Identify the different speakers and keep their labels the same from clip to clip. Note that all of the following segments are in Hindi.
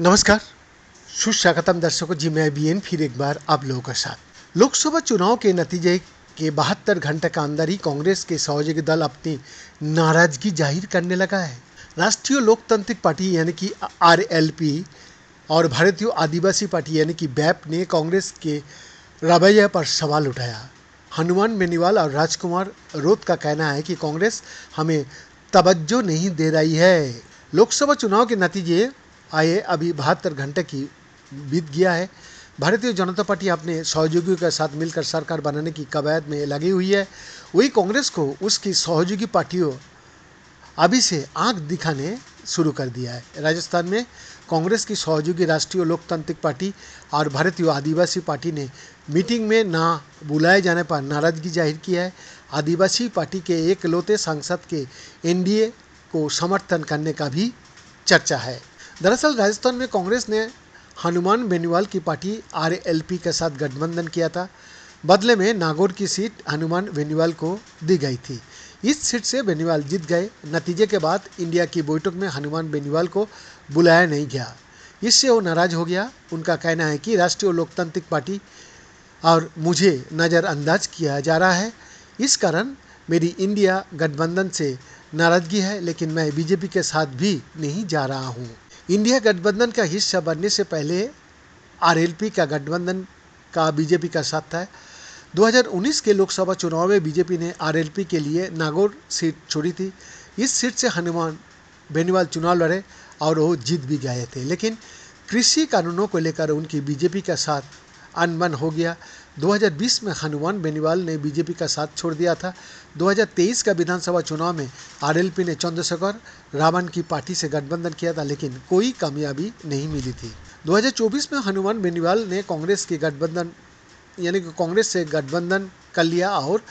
Speaker 1: नमस्कार, सुस्वागतम दर्शकों जी। मैं बीएन फिर एक बार आप लोगों के साथ। लोकसभा चुनाव के नतीजे के 72 घंटे के अंदर ही कांग्रेस के सहयोगी दल अपनी नाराजगी जाहिर करने लगा है। राष्ट्रीय लोकतांत्रिक पार्टी यानी कि आरएलपी और भारतीय आदिवासी पार्टी यानी कि बैप ने कांग्रेस के रवैये पर सवाल उठाया। हनुमान बेनीवाल और राजकुमार रोत का कहना है कि कांग्रेस हमें तवज्जो नहीं दे रही है। लोकसभा चुनाव के नतीजे आए अभी 72 घंटे की बीत गया है। भारतीय जनता पार्टी अपने सहयोगियों के साथ मिलकर सरकार बनाने की कवायद में लगी हुई है। वही कांग्रेस को उसकी सहयोगी पार्टियों अभी से आंख दिखाने शुरू कर दिया है। राजस्थान में कांग्रेस की सहयोगी राष्ट्रीय लोकतांत्रिक पार्टी और भारतीय आदिवासी पार्टी ने मीटिंग में ना बुलाए जाने पर नाराजगी जाहिर किया है। आदिवासी पार्टी के एकलौते सांसद के एनडीए को समर्थन करने का भी चर्चा है। दरअसल राजस्थान में कांग्रेस ने हनुमान बेनीवाल की पार्टी आरएलपी के साथ गठबंधन किया था। बदले में नागौर की सीट हनुमान बेनीवाल को दी गई थी। इस सीट से बेनीवाल जीत गए। नतीजे के बाद इंडिया की बैठक में हनुमान बेनीवाल को बुलाया नहीं गया। इससे वो नाराज हो गया। उनका कहना है कि राष्ट्रीय लोकतांत्रिक पार्टी और मुझे नज़रअंदाज किया जा रहा है। इस कारण मेरी इंडिया गठबंधन से नाराजगी है, लेकिन मैं बीजेपी के साथ भी नहीं जा रहा हूँ। इंडिया गठबंधन का हिस्सा बनने से पहले आरएलपी का गठबंधन का बीजेपी का साथ था। 2019 के लोकसभा चुनाव में बीजेपी ने आरएलपी के लिए नागौर सीट छोड़ी थी। इस सीट से हनुमान बेनीवाल चुनाव लड़े और वो जीत भी गए थे, लेकिन कृषि कानूनों को लेकर उनकी बीजेपी का साथ अनबन हो गया। 2020 में हनुमान बेनीवाल ने बीजेपी का साथ छोड़ दिया था। 2023 का विधानसभा चुनाव में आरएलपी ने चंद्रशेखर रावण की पार्टी से गठबंधन किया था, लेकिन कोई कामयाबी नहीं मिली थी। 2024 में हनुमान बेनीवाल ने कांग्रेस की गठबंधन यानी कि कांग्रेस से गठबंधन कर लिया और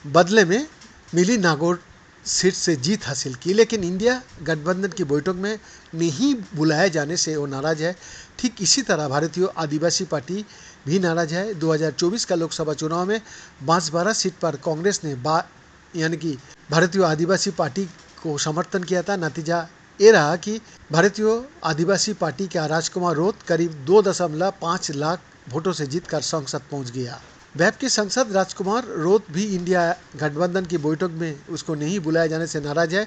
Speaker 1: बदले में मिली नागौर सीट से जीत हासिल की, लेकिन इंडिया गठबंधन की बैठक में नहीं बुलाए जाने से वो नाराज है। ठीक इसी तरह भारतीय आदिवासी पार्टी भी नाराज है। 2024 का लोकसभा चुनाव में बांसवाड़ा सीट पर कांग्रेस ने यानी कि भारतीय आदिवासी पार्टी को समर्थन किया था। नतीजा ये रहा कि भारतीय आदिवासी पार्टी का राजकुमार रोत करीब 2.5 लाख वोटों से जीतकर संसद पहुंच गया। बैप के सांसद राजकुमार रोत भी इंडिया गठबंधन की बैठक में उसको नहीं बुलाए जाने से नाराज है।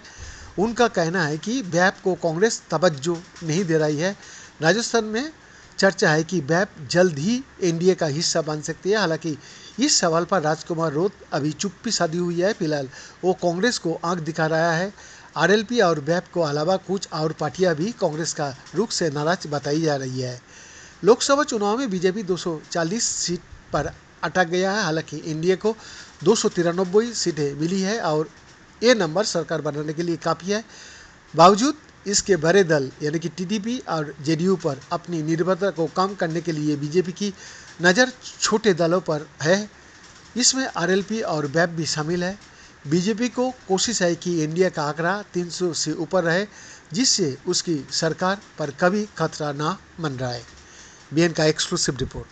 Speaker 1: उनका कहना है कि बैप को कांग्रेस तवज्जो नहीं दे रही है। राजस्थान में चर्चा है कि बैप जल्द ही एनडीए का हिस्सा बन सकती है। हालांकि इस सवाल पर राजकुमार रोत अभी चुप्पी साधी हुई है। फिलहाल वो कांग्रेस को आंख दिखा रहा है। आरएलपी और बैप को अलावा कुछ और पार्टियां भी कांग्रेस का रुख से नाराज बताई जा रही है। लोकसभा चुनाव में बीजेपी 240 सीट पर अटक गया है। हालांकि एनडीए को 293 सीटें मिली है और ये नंबर सरकार बनाने के लिए काफ़ी है। बावजूद इसके बड़े दल यानी कि टीडीपी और जेडीयू पर अपनी निर्भरता को कम करने के लिए बीजेपी की नज़र छोटे दलों पर है। इसमें आरएलपी और बैप भी शामिल है। बीजेपी को कोशिश है कि एनडीए का आंकड़ा 300 से ऊपर रहे, जिससे उसकी सरकार पर कभी खतरा ना मंडराए। बीएन का एक्सक्लूसिव रिपोर्ट।